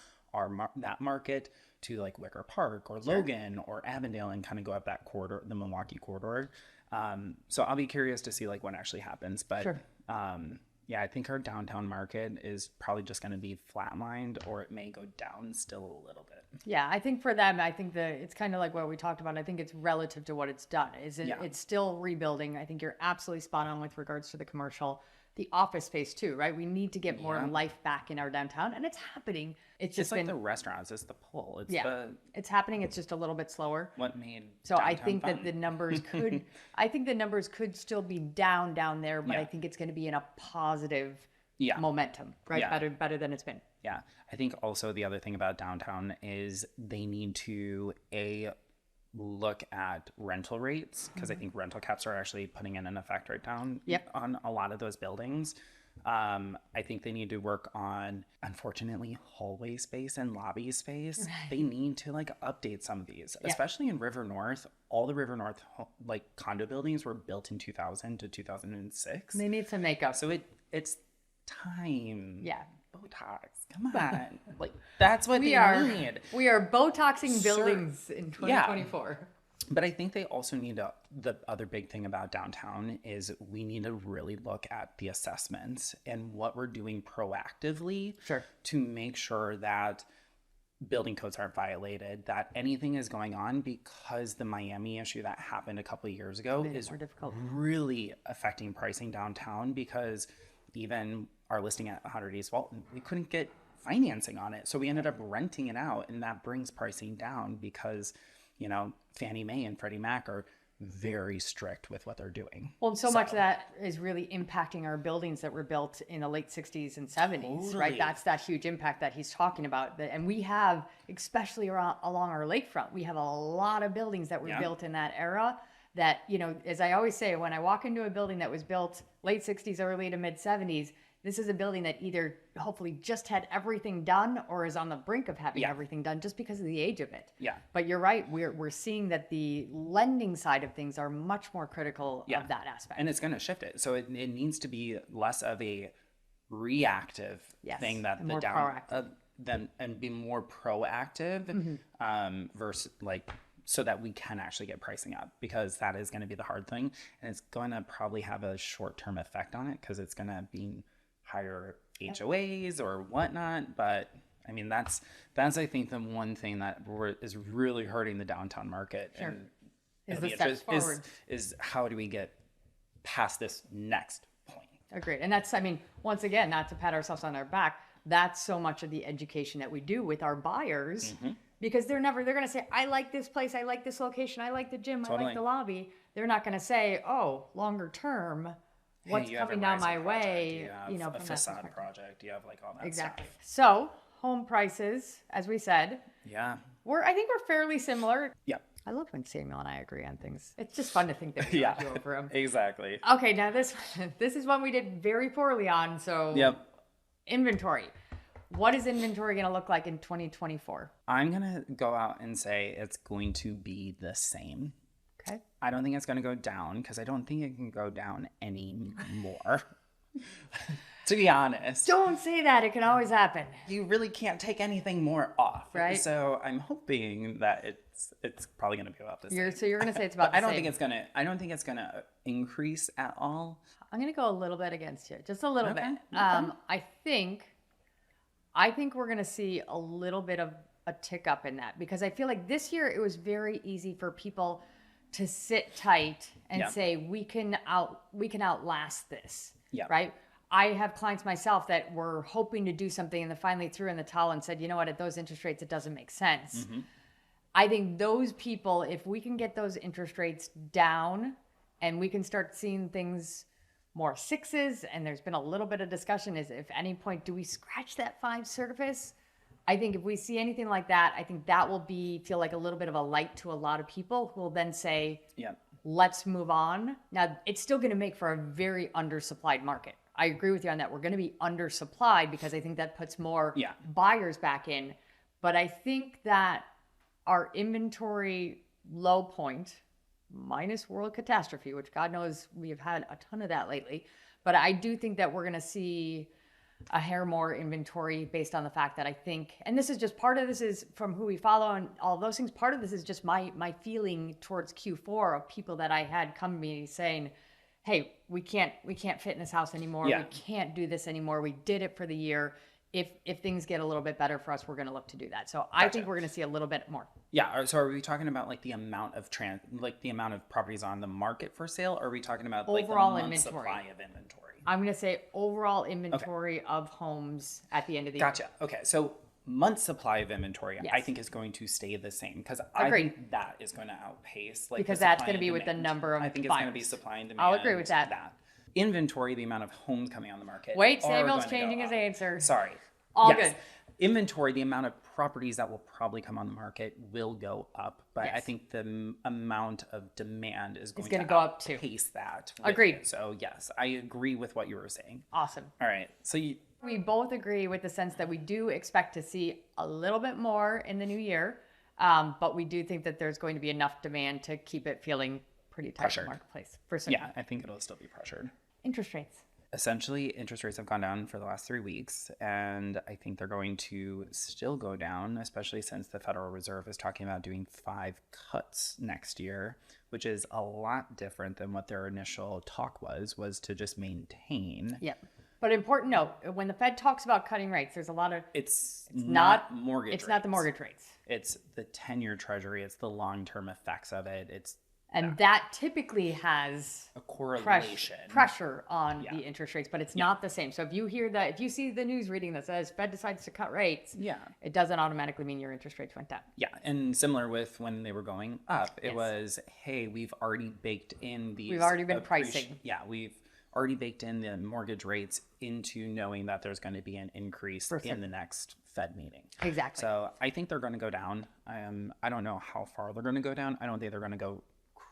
that market to like Wicker Park or Logan or Avondale and kind of go up that corridor, the Milwaukee corridor. So I'll be curious to see like what actually happens. But I think our downtown market is probably just going to be flatlined, or it may go down still a little bit. Yeah, I think for them, I think it's kind of like what we talked about. I think it's relative to what it's done. It's still rebuilding. I think you're absolutely spot on with regards to the commercial. The office space too, right? We need to get more life back in our downtown, and it's happening. It's just like the restaurants, it's the pull. It's happening. It's just a little bit slower. What made so I think fun. That the numbers could, I think the numbers could still be down there, but I think it's going to be in a positive momentum, right? Yeah. Better than it's been. Yeah, I think also the other thing about downtown is they need to look at rental rates, because I think rental caps are actually putting in an effect right down on a lot of those buildings. I think they need to work on, unfortunately, hallway space and lobby space. Right. They need to like update some of these, especially in River North. All the River North like condo buildings were built in 2000 to 2006. They need some makeup. So it's time. Yeah. Botox. Come on. Like that's what they need. We are Botoxing buildings in 2024. Yeah. But I think they also need the other big thing about downtown is we need to really look at the assessments and what we're doing proactively to make sure that building codes aren't violated, that anything is going on, because the Miami issue that happened a couple of years ago is really affecting pricing downtown, because even our listing at 100 East Walton, we couldn't get financing on it. So we ended up renting it out, and that brings pricing down because, Fannie Mae and Freddie Mac are very strict with what they're doing. Well, and so much of that is really impacting our buildings that were built in the late 60s and 70s, right? That's that huge impact that he's talking about. And we have, especially along our lakefront, we have a lot of buildings that were built in that era that, as I always say, when I walk into a building that was built late 60s, early to mid 70s, this is a building that either hopefully just had everything done or is on the brink of having everything done just because of the age of it. Yeah. But you're right. We're seeing that the lending side of things are much more critical of that aspect. And it's going to shift it. So it needs to be less of a reactive thing that the and be more proactive versus like, so that we can actually get pricing up, because that is going to be the hard thing. And it's going to probably have a short-term effect on it because it's going to be higher HOAs or whatnot. But I mean, that's I think the one thing that is really hurting the downtown market. Sure. And the steps forward is how do we get past this next point? Agreed. And that's, I mean, once again, not to pat ourselves on our back, that's so much of the education that we do with our buyers, because they're going to say, I like this place, I like this location, I like the gym, I like the lobby. They're not going to say, oh, longer term, what's coming down my way, you know, a facade project, you have like all that stuff. So home prices, as we said, I think we're fairly similar. Yeah. I love when Samuel and I agree on things. It's just fun to think that we go over them. Exactly. Okay, now this is one we did very poorly on. So inventory. What is inventory going to look like in 2024? I'm going to go out and say it's going to be the same. Okay. I don't think it's going to go down, because I don't think it can go down any more. to be honest. Don't say that. It can always happen. You really can't take anything more off. Right. So I'm hoping that it's probably going to be about the same. So you're going to say it's about the I same. don't think it's going to increase at all. I'm going to go a little bit against you. Just a little bit. Okay. I think we're going to see a little bit of a tick up in that, because I feel like this year it was very easy for people to sit tight and say, we can outlast this. Yeah. Right. I have clients myself that were hoping to do something and then finally threw in the towel and said, you know what, at those interest rates, it doesn't make sense. Mm-hmm. I think those people, if we can get those interest rates down and we can start seeing things more sixes, and there's been a little bit of discussion is if any point do we scratch that 5 surface? I think if we see anything like that, I think that will feel like a little bit of a light to a lot of people who will then say, let's move on. Now, it's still going to make for a very undersupplied market. I agree with you on that. We're going to be undersupplied because I think that puts more buyers back in. But I think that our inventory low point, minus world catastrophe, which God knows we have had a ton of that lately. But I do think that we're going to see a hair more inventory based on the fact that I think, and this is just part of this is from who we follow and all those things. Part of this is just my feeling towards Q4 of people that I had come to me saying, hey, we can't fit in this house anymore. We can't do this anymore. We did it for the year. If things get a little bit better for us, we're going to look to do that. So I think we're going to see a little bit more. Yeah. So are we talking about like the amount of the amount of properties on the market for sale? Or are we talking about overall like the month inventory. supply of inventory? I'm going to say overall inventory of homes at the end of the year. Gotcha. Okay. So month supply of inventory, I think is going to stay the same because I think that is going to outpace because that's going to be with the number of I think buyers. It's going to be supply and demand. I'll agree with that. Inventory, the amount of homes coming on the market. Wait, Samuel's changing his answer. Sorry. All good. Inventory, the amount of properties that will probably come on the market will go up, but I think the amount of demand is going to go up too. Pace that. Agreed. So yes, I agree with what you were saying. Awesome. All right. So we both agree with the sense that we do expect to see a little bit more in the new year, but we do think that there's going to be enough demand to keep it feeling pretty tight in the marketplace. For certain. Yeah, I think it'll still be pressured. Interest rates. Essentially, interest rates have gone down for the last 3 weeks, and I think they're going to still go down, especially since the Federal Reserve is talking about doing 5 cuts next year, which is a lot different than what their initial talk was to just maintain. Yep. But important note, when the Fed talks about cutting rates, there's a lot of... It's not mortgage rates. It's not the mortgage rates. It's the 10-year treasury. It's the long-term effects of it. And that typically has a correlation pressure on the interest rates, but it's not the same. So if you hear that, if you see the news reading that says Fed decides to cut rates, it doesn't automatically mean your interest rates went down. Yeah, and similar with when they were going up, it was, hey, we've already baked in these. We've already been pricing. Yeah, we've already baked in the mortgage rates into knowing that there's going to be an increase in the next Fed meeting. Exactly. So I think they're going to go down. I don't know how far they're going to go down. I don't think they're going to go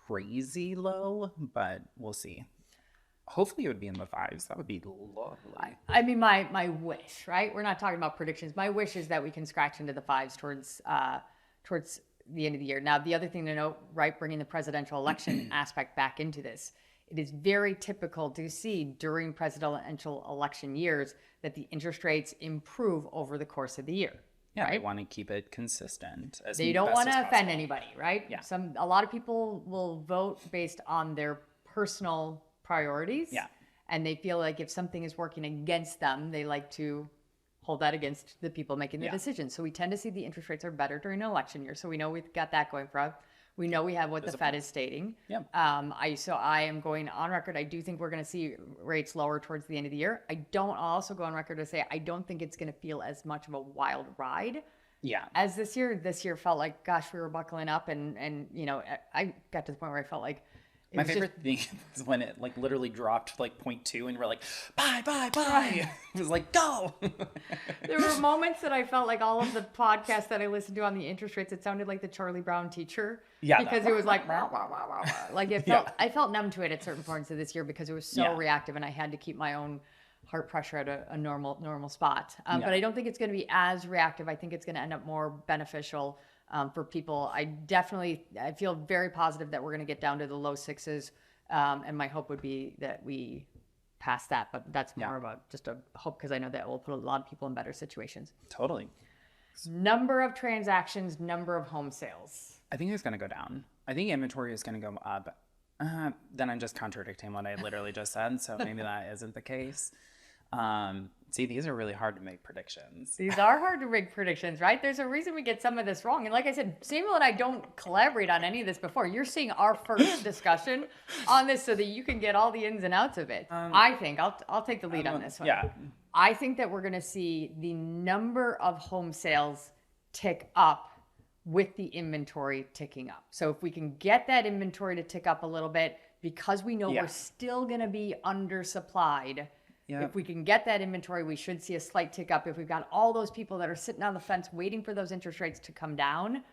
crazy low, but we'll see. Hopefully it would be in the 5s. That would be lovely. I mean, my wish, right? We're not talking about predictions. My wish is that we can scratch into the 5s towards the end of the year. Now, the other thing to note, right, bringing the presidential election aspect back into this, it is very typical to see during presidential election years that the interest rates improve over the course of the year. Yeah, right? They want to keep it consistent. They don't want to offend anybody, right? Yeah. A lot of people will vote based on their personal priorities. Yeah. And they feel like if something is working against them, they like to hold that against the people making the decision. So we tend to see the interest rates are better during an election year. So we know we've got that going for us. We know we have what the Fed is stating. Yeah. I am going on record. I do think we're going to see rates lower towards the end of the year. I'll also go on record to say I don't think it's going to feel as much of a wild ride. Yeah. As this year. This year felt like, gosh, we were buckling up, and you know, I got to the point where I felt like. My favorite thing was when it like literally dropped like 0.2 and we're like, bye. It was like, go. There were moments that I felt like all of the podcasts that I listened to on the interest rates, it sounded like the Charlie Brown teacher. Yeah. Because it was like, like it felt, I felt numb to it at certain points of this year because it was so reactive and I had to keep my own heart pressure at a normal spot. But I don't think it's going to be as reactive. I think it's going to end up more beneficial for people. I feel very positive that we're going to get down to the low 6s. And my hope would be that we past that, but that's more of just a hope, because I know that will put a lot of people in better situations. Totally. Number of transactions, number of home sales. I think it's going to go down. I think inventory is going to go up. Then I'm just contradicting what I literally just said, so maybe that isn't the case. See, these are really hard to make predictions. These are hard to make predictions, right? There's a reason we get some of this wrong. And like I said, Samuel and I don't collaborate on any of this before. You're seeing our first discussion on this so that you can get all the ins and outs of it. I think, I'll take the lead on this one. Yeah. I think that we're going to see the number of home sales tick up with the inventory ticking up. So if we can get that inventory to tick up a little bit, because we know we're still going to be undersupplied. Yep. If we can get that inventory, we should see a slight tick up. If we've got all those people that are sitting on the fence waiting for those interest rates to come down,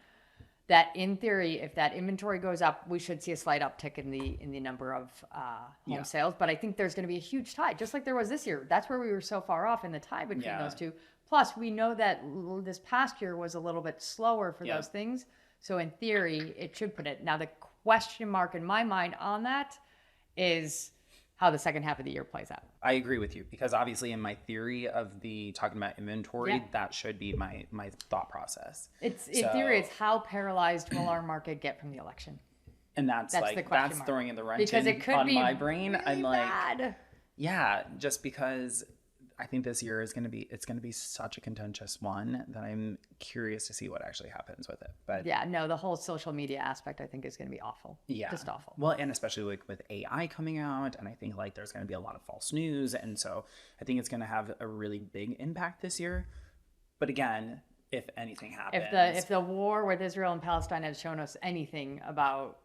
that in theory, if that inventory goes up, we should see a slight uptick in the number of home sales. But I think there's going to be a huge tide, just like there was this year. That's where we were so far off in the tie between those two. Plus, we know that this past year was a little bit slower for those things. So in theory, it should put it. Now, the question mark in my mind on that is how the second half of the year plays out. I agree with you, because obviously in my theory of the talking about inventory, that should be my thought process. It's in theory, it's how paralyzed will our market get from the election? And that's like, the question that's mark. throwing in the wrench Because it could on be my brain. really I'm like, bad. Yeah, just because I think this year is going to be such a contentious one that I'm curious to see what actually happens with it. But yeah, no, the whole social media aspect I think is going to be awful. Yeah, just awful. Well, and especially like with AI coming out, and I think like there's going to be a lot of false news, and so I think it's going to have a really big impact this year. But again, if anything happens, if the war with Israel and Palestine has shown us anything about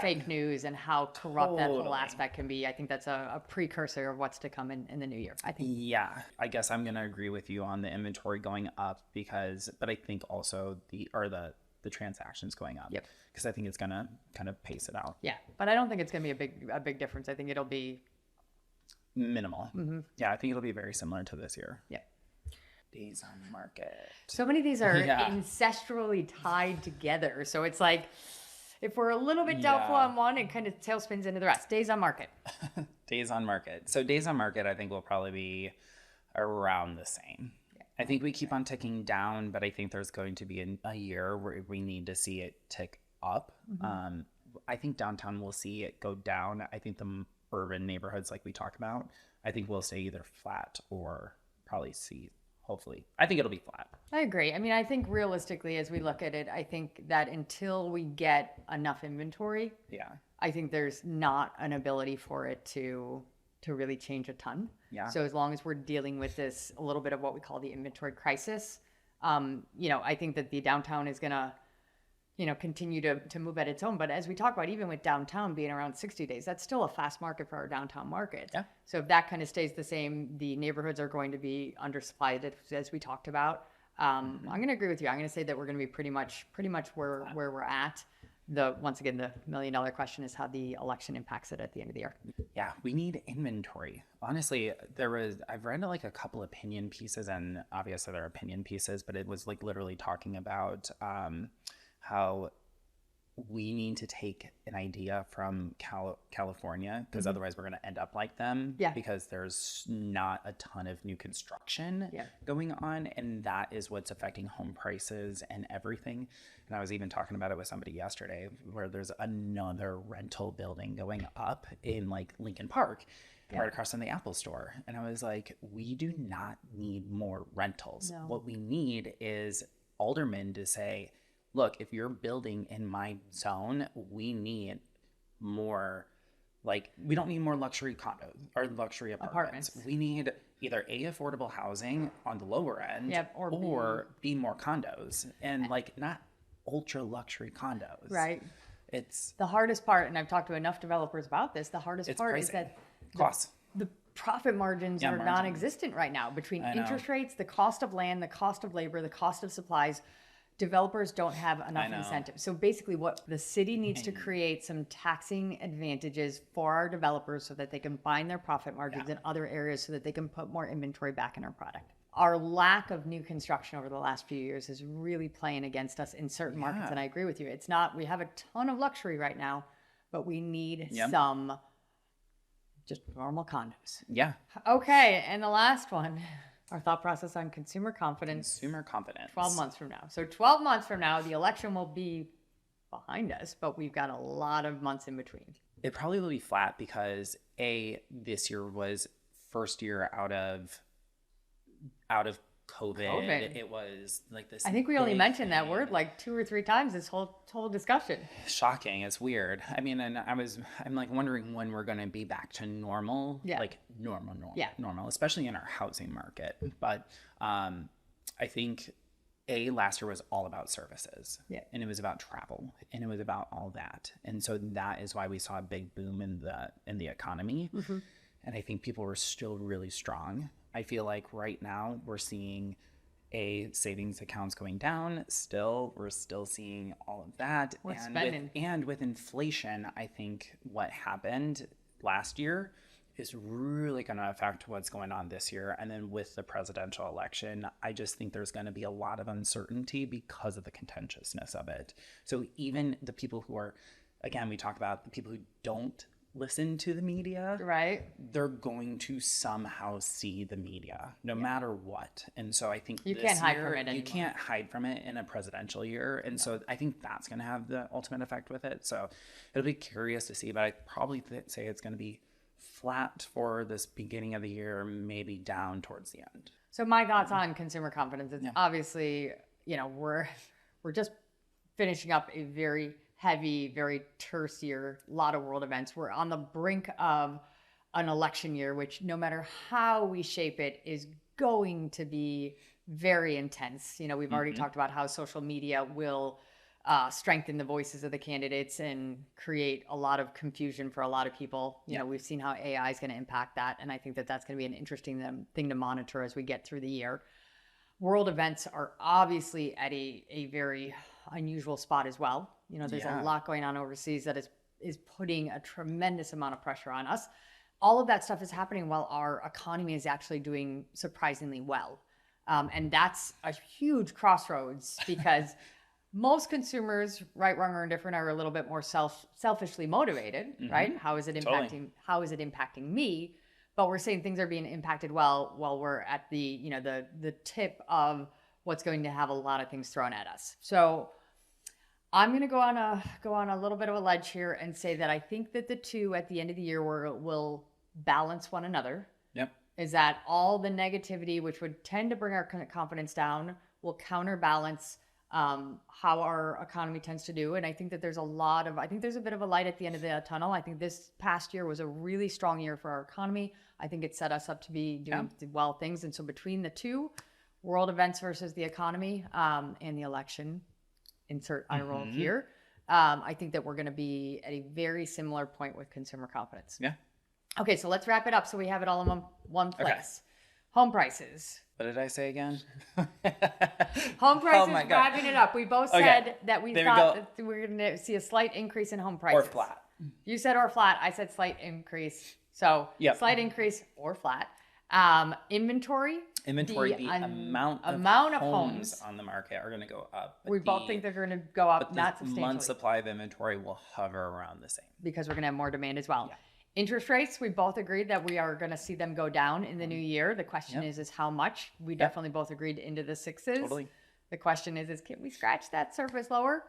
fake news and how corrupt that whole aspect can be, I think that's a precursor of what's to come in the new year, I think. Yeah, I guess I'm going to agree with you on the inventory going up, but I think also the transactions going up. Yep. Because I think it's going to kind of pace it out. Yeah, but I don't think it's going to be a big difference. I think it'll be minimal. Mm-hmm. Yeah, I think it'll be very similar to this year. Yeah. Days on market. So many of these are ancestrally tied together. So it's like, if we're a little bit doubtful on one, it kind of tailspins into the rest. Days on market. Days on market. So days on market, I think will probably be around the same. Yeah. I think we keep on ticking down, but I think there's going to be a year where we need to see it tick up. Mm-hmm. I think downtown will see it go down. I think the urban neighborhoods, like we talked about, I think we'll stay either flat or probably see. Hopefully. I think it'll be flat. I agree. I mean, I think realistically, as we look at it, I think that until we get enough inventory, I think there's not an ability for it to really change a ton. Yeah. So as long as we're dealing with this, a little bit of what we call the inventory crisis, I think that the downtown is going to, continue to move at its own. But as we talk about, even with downtown being around 60 days, that's still a fast market for our downtown market. Yeah. So if that kind of stays the same, the neighborhoods are going to be undersupplied, as we talked about. I'm going to agree with you. I'm going to say that we're going to be pretty much where we're at. Once again, the $1 million question is how the election impacts it at the end of the year. Yeah, we need inventory. Honestly, I've read like a couple opinion pieces, and obviously they're opinion pieces, but it was like literally talking about how we need to take an idea from California, because otherwise we're going to end up like them, because there's not a ton of new construction going on, and that is what's affecting home prices and everything. And I was even talking about it with somebody yesterday, where there's another rental building going up in like Lincoln Park, right across from the Apple store. And I was like, we do not need more rentals. No. What we need is aldermen to say, look, if you're building in my zone, we need more, we don't need more luxury condos or luxury apartments. We need either A, affordable housing on the lower end, or B, more condos, and not ultra luxury condos. Right. It's the hardest part, and I've talked to enough developers about this, the hardest part pricing. Is that costs. The profit margins are non-existent right now between interest rates, the cost of land, the cost of labor, the cost of supplies. Developers don't have enough incentive. So basically what the city needs to create some taxing advantages for our developers so that they can bind their profit margins in other areas so that they can put more inventory back in our product. Our lack of new construction over the last few years is really playing against us in certain markets. And I agree with you. It's not, we have a ton of luxury right now, but we need some Just normal condos. Yeah. Okay, and the last one, our thought process on consumer confidence. Consumer confidence. 12 months from now. So 12 months from now, the election will be behind us, but we've got a lot of months in between. It probably will be flat because this year was first year out of COVID. It was like this. I think we only mentioned that word like 2 or 3 times this whole discussion. Shocking. It's weird. I mean, and I'm like wondering when we're going to be back to normal. Yeah. Like normal, especially in our housing market. But I think last year was all about services. Yeah. And it was about travel and it was about all that. And so that is why we saw a big boom in the economy. Mm-hmm. And I think people were still really strong. I feel like right now we're seeing savings accounts going down. We're still seeing all of that. We're spending. With inflation, I think what happened last year is really going to affect what's going on this year. And then with the presidential election, I just think there's going to be a lot of uncertainty because of the contentiousness of it. So even the people who are, again, we talk about the people who don't listen to the media, right? They're going to somehow see the media no matter what. And so I think you can't hide from it anymore. You can't hide from it in a presidential year. And so I think that's going to have the ultimate effect with it. So it'll be curious to see, but I'd probably say it's going to be flat for this beginning of the year, maybe down towards the end. So my thoughts on consumer confidence, it's obviously, we're just finishing up a very heavy, very terse year, a lot of world events. We're on the brink of an election year, which no matter how we shape it is going to be very intense. We've already talked about how social media will strengthen the voices of the candidates and create a lot of confusion for a lot of people. We've seen how AI is going to impact that. And I think that that's going to be an interesting thing to monitor as we get through the year. World events are obviously at a very unusual spot as well. There's a lot going on overseas that is putting a tremendous amount of pressure on us. All of that stuff is happening while our economy is actually doing surprisingly well. And that's a huge crossroads because most consumers, right, wrong, or indifferent, are a little bit more selfishly motivated, right? How is it impacting me? But we're saying things are being impacted while we're at the tip of what's going to have a lot of things thrown at us. So I'm going to go on a little bit of a ledge here and say that I think that the two at the end of the year will balance one another. Yep. Is that all the negativity, which would tend to bring our confidence down, will counterbalance how our economy tends to do. And I think that there's a bit of a light at the end of the tunnel. I think this past year was a really strong year for our economy. I think it set us up to be doing well things. And so between the two, world events versus the economy, and the election, insert eye roll here, I think that we're going to be at a very similar point with consumer confidence. Yeah. Okay, so let's wrap it up so we have it all in one place. Okay. Home prices. What did I say again? Home prices, wrapping it up. We both said that we thought that we were going to see a slight increase in home prices. Or flat. You said or flat. I said slight increase. So slight increase or flat. Inventory, the amount of homes on the market are going to go up. We both think they're going to go up, not substantially. The month supply of inventory will hover around the same. Because we're going to have more demand as well. Yeah. Interest rates, we both agreed that we are going to see them go down in the new year. The question is how much? We definitely both agreed into the 6s. Totally. The question is can we scratch that surface lower?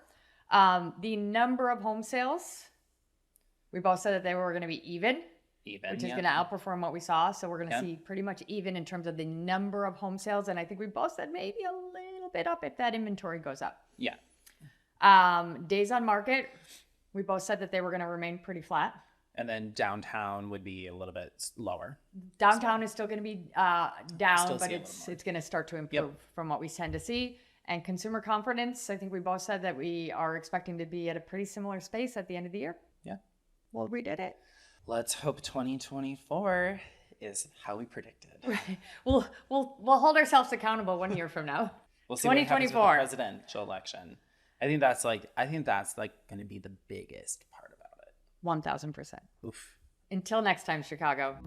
The number of home sales, we both said that they were going to be even, which is going to outperform what we saw. So we're going to see pretty much even in terms of the number of home sales. And I think we both said maybe a little bit up if that inventory goes up. Yeah. Days on market, we both said that they were going to remain pretty flat. And then downtown would be a little bit lower. Downtown is still going to be down, but it's going to start to improve from what we tend to see. And consumer confidence, I think we both said that we are expecting to be at a pretty similar space at the end of the year. Yeah. Well, we did it. Let's hope 2024 is how we predicted. Right. We'll hold ourselves accountable 1 year from now. We'll see 2024 what happens with the presidential election. I think that's going to be the biggest part about it. 1,000%. Oof. Until next time, Chicago.